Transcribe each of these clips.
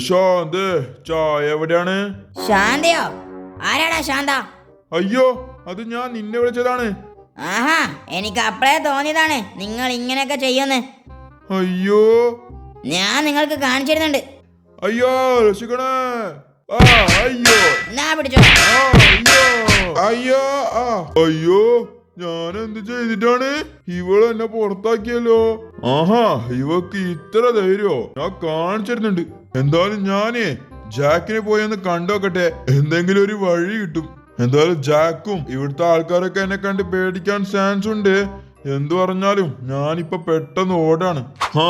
ശാന്ത് ചായ എവിടെയാണ്? ശാന്തയോ? ആരാടാ ശാന്ത? അയ്യോ, അത് ഞാൻ നിന്നെ വിളിച്ചതാണ്. ആഹാ, എനിക്ക് അപ്പഴേ തോന്നിയതാണ് നിങ്ങൾ ഇങ്ങനെയൊക്കെ ചെയ്യുമെന്ന്. അയ്യോ, ഞാൻ നിങ്ങൾക്ക് കാണിച്ചിരുന്നുണ്ട്. അയ്യോ രക്ഷിക്കണേ. ആ അയ്യോ, എന്നാ പിടിച്ചോ. ആ അയ്യോ, അയ്യോ, ആ അയ്യോ, ഞാൻ എന്ത് ചെയ്തിട്ടാണ്? ഇവള് എന്നെ പുറത്താക്കിയല്ലോ. ആഹാ, ഇവക്ക് ഇത്ര ധൈര്യോ? ഞാൻ കാണിച്ചിരുന്നുണ്ട്. എന്തായാലും ഞാനേ ജാക്കിനെ പോയി ഒന്ന് കണ്ടോക്കട്ടെ, എന്തെങ്കിലും ഒരു വഴി കിട്ടും. എന്തായാലും ജാക്കും ഇവിടുത്തെ ആൾക്കാരൊക്കെ എന്നെ കണ്ട് പേടിക്കാൻ ചാൻസ് ഉണ്ട്. എന്തു പറഞ്ഞാലും ഞാനിപ്പൊ പെട്ടെന്ന് ഓടാണ്. ആ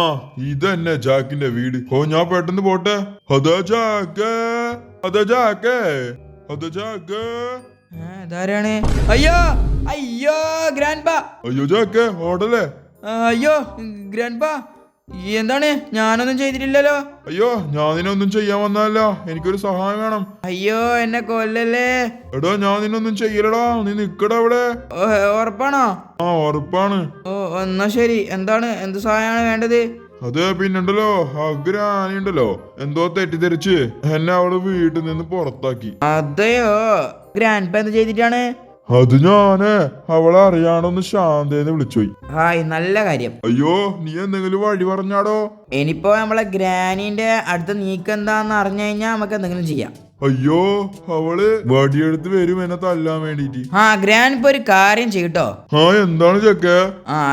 ഇതന്നെ ജാക്കിന്റെ വീട്. ഓ ഞാൻ പെട്ടെന്ന് പോട്ടെ. അതാ ജാക്കേ, അതാ ജാക്കേ, അതാ ജാക്കേ. ഇതാരാണ്? അയ്യോ അയ്യോ ഗ്രാൻഡ് പാ. അയ്യോ ജാക്കേ, ഓടല്ലേ? അയ്യോ ഗ്രാൻഡ് പാ, എന്താണ്? ഞാനൊന്നും ചെയ്തിട്ടില്ലല്ലോ. അയ്യോ, ഞാൻ നിന്നൊന്നും ചെയ്യാൻ വന്നതല്ല, എനിക്കൊരു സഹായം വേണം. അയ്യോ എന്നെ കൊല്ലല്ലേ. എടാ ഞാൻ നിന്നൊന്നും ചെയ്യലടാ, നീ നിക്കടാ അവിടെ. ഉറപ്പാണോ? ആ ഉറപ്പാണ്. ഓ എന്നാ ശരി. എന്ത് സഹായമാണ് വേണ്ടത്? അത് പിന്നുണ്ടല്ലോ, അഗ്രാനി ഉണ്ടല്ലോ, എന്തോ തെറ്റിദ്ധരിച്ച് എന്നെ അവള് വീട്ടിൽ നിന്ന് പുറത്താക്കി. അതെയോ? ഗ്രാൻഡ് പാ എന്ത് ചെയ്തിട്ടാണ്? അത് ഞാന് അവളെ അറിയാണ്ടൊന്ന് ശാന്തേന്ന് വിളിച്ചുപോയി. ഹായ്, നല്ല കാര്യം. അയ്യോ, നീ എന്തെങ്കിലും വഴി പറഞ്ഞാടോ? ഇനിയിപ്പോ നമ്മളെ ഗ്രാനീന്റെ അടുത്ത നീക്കം എന്താന്ന് അറിഞ്ഞു കഴിഞ്ഞാൽ നമുക്ക് എന്തെങ്കിലും ചെയ്യാം. അയ്യോ, അവള് വടിയെടുത്ത് വരും എന്നെ തല്ലാൻ വേണ്ടിട്ട്. ഗ്രാൻഡ് പാ ഒരു കാര്യം ചെയ്യട്ടോ. ആ എന്താണ് ചെക്ക?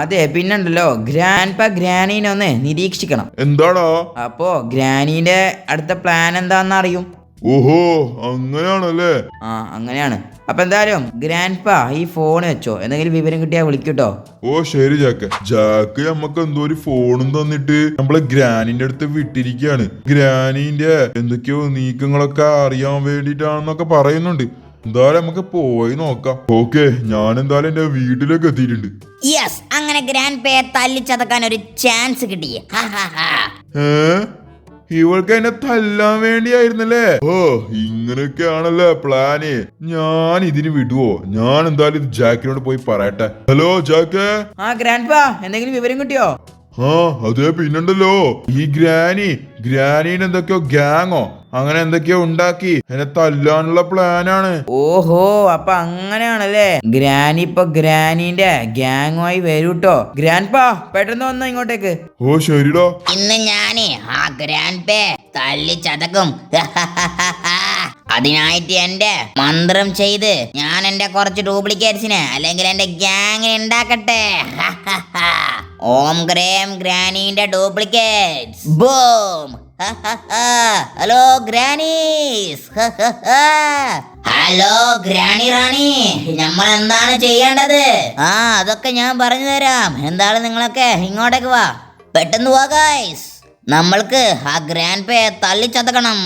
അതെ, പിന്നുണ്ടല്ലോ, ഗ്രാൻഡ് പാ ഗ്രാനീനെ ഒന്ന് നിരീക്ഷിക്കണം. എന്താടാ? അപ്പോ ഗ്രാനീന്റെ അടുത്ത പ്ലാൻ എന്താന്ന് അറിയും. ഓഹോ, അങ്ങനെയാണല്ലേ? അങ്ങനെയാണ്. അപ്പൊ എന്തായാലും ഗ്രാൻഡ് പാ ഈ ഫോൺ വെച്ചോ, എന്തെങ്കിലും വിവരം കിട്ടിയാ വിളിക്കൂട്ടോ. ഓ ശരി ജാക്ക്. ജാക്ക് നമ്മക്ക് എന്തോ ഒരു ഫോണും തന്നിട്ട് നമ്മളെ ഗ്രാനിന്റെ അടുത്ത് വിട്ടിരിക്കുകയാണ്. ഗ്രാനിന്റെ എന്തൊക്കെയോ നീക്കങ്ങളൊക്കെ അറിയാൻ വേണ്ടിട്ടാണെന്നൊക്കെ പറയുന്നുണ്ട്. എന്തായാലും നമുക്ക് പോയി നോക്കാം. ഓക്കെ, ഞാൻ എന്തായാലും എന്റെ വീട്ടിലേക്ക് എത്തിയിട്ടുണ്ട്. യെസ്, അങ്ങനെ ഗ്രാൻഡ് പേ തല്ലിച്ചതക്കാൻ ഒരു ചാൻസ് കിട്ടി. ഇവൾക്ക് എന്നെ തല്ലാൻ വേണ്ടിയായിരുന്നല്ലേ? ഓ ഇങ്ങനെയൊക്കെയാണല്ലേ പ്ലാന്. ഞാൻ ഇതിന് വിടുവോ? ഞാൻ എന്തായാലും ഇത് ജാക്കിനോട് പോയി പറയട്ടെ. Hello Jack. ഗ്രാൻഡ് പാ, എന്തെങ്കിലും വിവരം കിട്ടിയോ? അതെ, പിന്നുണ്ടല്ലോ, ഈ ഗ്രാനീന് എന്തൊക്കെയോ ഗ്യാങ്ങോ അങ്ങനെ എന്തൊക്കെയോ ഉണ്ടാക്കി എന്നെ തല്ലാനുള്ള പ്ലാനാണ്. ഓഹോ, അപ്പൊ അങ്ങനെയാണല്ലേ. ഗ്രാനി ഇപ്പൊ ഗ്രാനീന്റെ ഗ്യാങ്ങുമായി വരൂട്ടോ. ഗ്രാൻഡ് പാ പെട്ടെന്ന് വന്നോ ഇങ്ങോട്ടേക്ക്. ഓ ശരിടാ. ഇന്ന് ഞാന് ആ ഗ്രാൻഡ് പേ തല്ലിച്ചതക്കും. അതിനായിട്ട് എന്റെ മന്ത്രം ചെയ്ത് ഞാൻ എന്റെ കുറച്ച് ഡ്യൂപ്ലിക്കേറ്റ്സിനെ അല്ലെങ്കിൽ എന്റെ ഗ്യാങ്ങിനെ ഉണ്ടാക്കട്ടെ. ഓം ഗ്രേം ഗ്രാനീന്റെ duplicates boom. Hello grannies. Hello granny Rani, നമ്മൾ എന്താണ് ചെയ്യേണ്ടത്? അതൊക്കെ ഞാൻ പറഞ്ഞു തരാം. എന്താണ് നിങ്ങളൊക്കെ ഇങ്ങോട്ടേക്ക് വാ, പെട്ടെന്ന് വാ ഗൈസ്. നമ്മൾക്ക് ആ ഗ്രാൻഡ് പേ തല്ലിച്ചതക്കണം.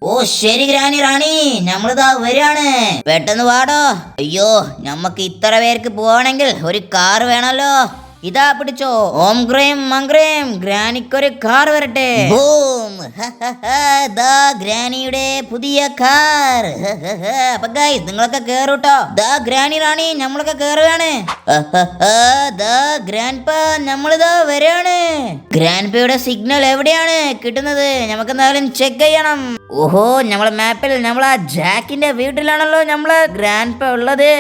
ഓ ശരി ഗ്രാനി റാണി, നമ്മളിതാ വരികയാണ്, പെട്ടെന്ന് വാടോ. അയ്യോ, നമ്മക്ക് ഇത്ര പേർക്ക് പോവാണെങ്കിൽ ഒരു കാർ വേണമല്ലോ. ഇതാ പിടിച്ചോ. ഓം ഗ്രേം മംഗ്രേം, ഗ്രാനിക്കൊരു കാർ വരട്ടെ. ബൂം. ദാ ഗ്രാനിയുടെ പുതിയ കാർ. അപ്പൊ ഗൈസ് നിങ്ങളൊക്കെ കേറൂട്ടോ. ദാ ഗ്രാനി റാണി, നമ്മളൊക്കെ കേറുകയാണ്. ദാ ഗ്രാൻഡ് പാ, നമ്മളിതാ വരികയാണ്. ഗ്രാൻഡ് പായുടെ സിഗ്നൽ എവിടെയാണ് കിട്ടുന്നത്? നമുക്ക് എന്തായാലും ചെക്ക് ചെയ്യണം. ഓഹോ, നമ്മളെ മാപ്പിൽ നമ്മളാ ജാക്കിന്റെ വീട്ടിലാണല്ലോ നമ്മളെ ഗ്രാൻഡ് പാ ഉള്ളത്.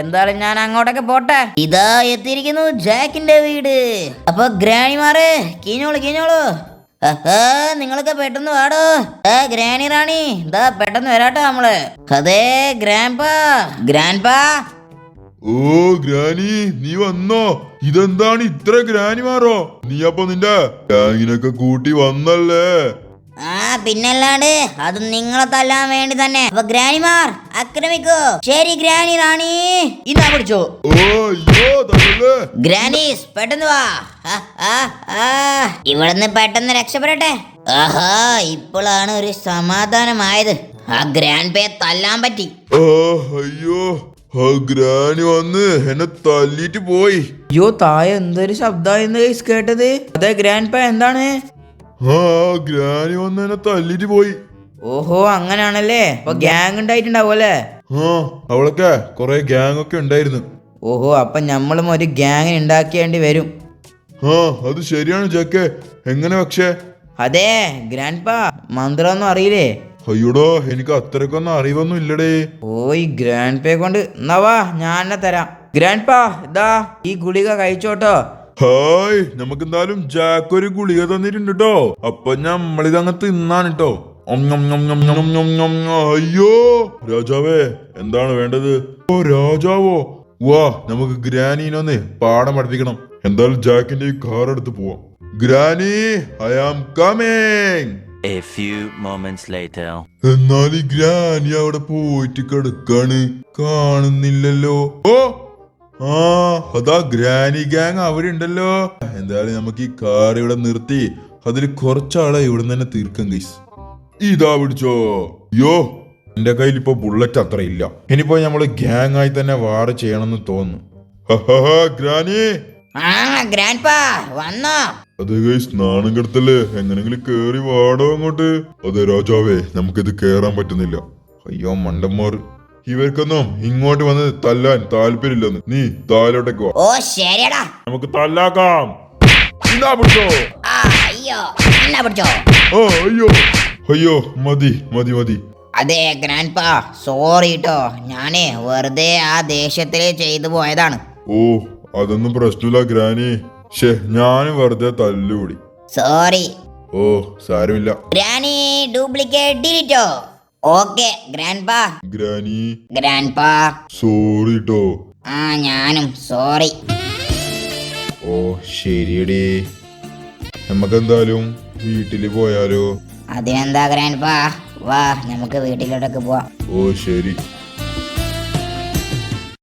എന്തായാലും ഞാൻ അങ്ങോട്ടൊക്കെ പോട്ടെ. ഇതാ എത്തിയിരിക്കുന്നു ജാക്കിന്റെ വീട്. അപ്പൊ ഗ്രാനിമാരെ കീഞ്ഞോളൂ. നിങ്ങളൊക്കെ പെട്ടെന്ന് വാടോ. ഗ്രാനി റാണി, ഇതാ പെട്ടെന്ന് വരാട്ടോ നമ്മള്. അതെ ഗ്രാൻഡ് പാ. ഓ ഗ്രാനി, നീ വന്നോ? ഇതെന്താണ് ഇത്ര ഗ്രാനിമാരോ? നീ അപ്പൊ നിന്റെ ഗ്യാങ്ങിനൊക്കെ കൂട്ടി വന്നല്ലേ? പിന്നല്ലാണ്ട്, അത് നിങ്ങളെ തല്ലാൻ വേണ്ടി തന്നെ. അപ്പൊ ഗ്രാനിമാർ ആക്രമിക്കൂ. ശരി ഗ്രാനി റാണി, ഇതാ പിടിച്ചോ. ഓ അയ്യോ, ഗ്രാനീസ് പെട്ടെന്ന് വാ. ഇവിടുന്ന് പെട്ടെന്ന് രക്ഷപ്പെടട്ടെ. ആഹാ, ഇപ്പോഴാണ് ഒരു സമാധാനമായത്. ആ ഗ്രാൻഡ് പേ തല്ലാൻ പറ്റി. അയ്യോ, ഗ്രാനി വന്ന് എന്നെ തല്ലിട്ട് പോയി. അയ്യോ, താഴെ എന്തൊരു ശബ്ദമായിരുന്നു കേട്ടത്. അതെ ഗ്രാൻഡ് പാ, എന്താണ്? ഗ്രാനി വന്ന് എന്നെ തല്ലിട്ട് പോയി. ഓഹോ, അങ്ങനെയാണല്ലേ. അപ്പൊ ഗ്യാങ് ഉണ്ടായിട്ടുണ്ടാവും അല്ലേ? അവളൊക്കെ കൊറേ ഗ്യാങ് ഒക്കെ ഉണ്ടായിരുന്നു. ഓഹോ, അപ്പൊ നമ്മളും ഒരു ഗ്യാങ് ഉണ്ടാക്കേണ്ടി വരും. അത് ശരിയാണ് ജാക്കെ. എങ്ങനെ? പക്ഷേ അതെ ഗ്രാൻഡ് പാ മന്ത്രമൊന്നും അറിയില്ലേ? അയ്യോടോ എനിക്ക് അത്രക്കൊന്നും അറിവൊന്നും ഇല്ലടേ. ഓയ് ഗ്രാൻഡ് പേ കൊണ്ട് എന്നാ വാ ഞാൻ എന്നെ തരാം. ഗ്രാൻഡ് പാ ഇതാ ഈ ഗുളിക കഴിച്ചോട്ടോ. ഹായ് നമുക്ക് എന്തായാലും ജാക്ക് ഒരു ഗുളിക തന്നിട്ടുണ്ട് കേട്ടോ. അപ്പൊ നമ്മളിതങ്ങ് തിന്നാണ് കേട്ടോ. അയ്യോ രാജാവേ എന്താണ് വേണ്ടത്? ഓ രാജാവോ, വാ നമുക്ക് ഗ്രാനീനൊന്ന് പാഠം പഠിപ്പിക്കണം. എന്തായാലും ജാക്കിന്റെ ഈ കാർ എടുത്ത് പോവാം. Granny I am coming. A few moments later. എന്നാൽ ഈ ഗ്രാനി അവിടെ പോയിട്ട് കിടക്കാണ്, കാണുന്നില്ലല്ലോ. ഓ ആ അതാ ഗ്രാനി ഗാങ് അവിടെ ഉണ്ടല്ലോ. എന്തായാലും നമുക്ക് ഈ കാർ ഇവിടെ നിർത്തി അതിൽ കുറച്ചാളെ ഇവിടെ തന്നെ തീർക്കാം ഗൈസ്. ഇതാ പിടിച്ചോ. യോ എന്റെ കയ്യിൽ ഇപ്പൊ ബുള്ളറ്റ് അത്ര ഇല്ല. ഇനിയിപ്പോ നമ്മള് ഗ്യാങ് ആയി തന്നെ വാർ ചെയ്യണമെന്ന് തോന്നുന്നു. ഗ്രാനി ആ ഗ്രാൻഡ് പാ വന്നോ? അതെ ഗൈസ് നാണം കെടുത്തല്ലേ, എങ്ങനെങ്കിലും കേറി വാടോ അങ്ങോട്ട്. അതെ രാജാവേ നമുക്കിത് കേറാൻ പറ്റുന്നില്ല. അയ്യോ മണ്ടന്മാർ, ഇവർക്കൊന്നും ഇങ്ങോട്ട് വന്ന് തല്ലാൻ താല്പര്യമില്ലെന്ന്. നീ താലോട്ടേക്ക് വാ, ഓ ശരിയടാ. നമുക്ക് തല്ലാക്കാം. ഇതാ പിടിച്ചോ. ആ അയ്യോ എന്നാ പിടിച്ചോ. ഓ അയ്യോ അയ്യോ മതി മതി മതി. അതെ ഗ്രാൻഡ് പാ സോറി ട്ടോ, ഞാനേ വെറുതെ ആ ദേഷ്യത്തില് ചെയ്തു പോയതാണ്. ഓ അതൊന്നും പ്രശ്നമില്ല ഗ്രാനി. ഷേ ഞാൻ വെറുതെ തല്ലുകൂടി. സോറി. ഓ സാരമില്ല. ഗ്രാനി ഡ്യൂപ്ലിക്കേറ്റ് ഡിലീറ്റോ. Okay grandpa. Granny grandpa. Sorry ട്ടോ. ആ ഞാനും സോറി. ഓ ശരിയടി, നമുക്കെന്തായാലും വീട്ടില് പോയാലോ? അതിനെന്താ ഗ്രാൻഡ് പാ, വാ നമുക്ക് വീട്ടിലോട്ടൊക്കെ പോവാം. ഓ ശരി.